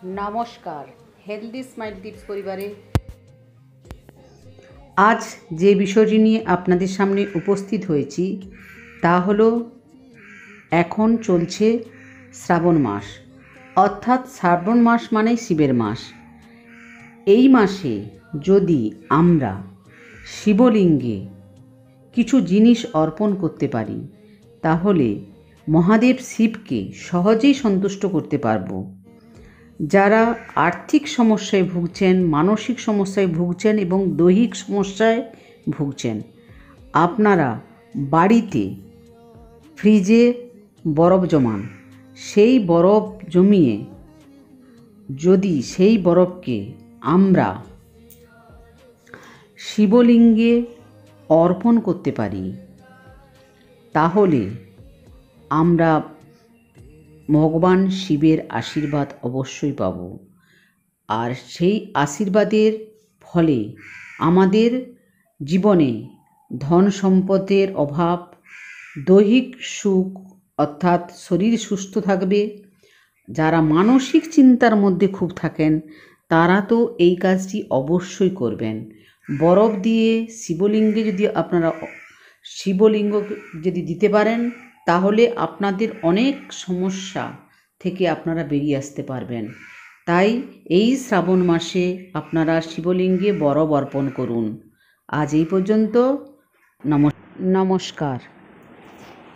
নমস্কার, healthy smile tips পরিবারে আজ যে বিষয়টি নিয়ে আপনাদের সামনে উপস্থিত হয়েছি তা হলো এখন চলছে শ্রাবণ মাস, অর্থাৎ শ্রাবণ মাস মানেই শিবের মাস। এই মাসে যদি আমরা শিবলিঙ্গে কিছু জিনিস অর্পণ করতে পারি তাহলে মহাদেব শিবকে সহজেই সন্তুষ্ট করতে পারবো। যারা আর্থিক সমস্যায় ভুগছেন, মানসিক সমস্যায় ভুগছেন এবং দৈহিক সমস্যায় ভুগছেন, আপনারা বাড়িতে ফ্রিজে বরফ জমান। সেই বরফ জমিয়ে যদি সেই বরফকে আমরা শিবলিঙ্গে অর্পণ করতে পারি তাহলে আমরা ভগবান শিবের আশীর্বাদ অবশ্যই পাব। আর সেই আশীর্বাদের ফলে আমাদের জীবনে ধন সম্পদের অভাব, দৈহিক সুখ অর্থাৎ শরীর সুস্থ থাকবে। যারা মানসিক চিন্তার মধ্যে খুব থাকেন তারা তো এই কাজটি অবশ্যই করবেন। বরফ দিয়ে শিবলিঙ্গে যদি আপনারা শিবলিঙ্গ যদি দিতে পারেন তাহলে আপনাদের অনেক সমস্যা থেকে আপনারা বেরিয়ে আসতে পারবেন। তাই এই শ্রাবণ মাসে আপনারা শিবলিঙ্গে বরফ অর্পণ করুন। আজ এই পর্যন্ত। নমস্কার।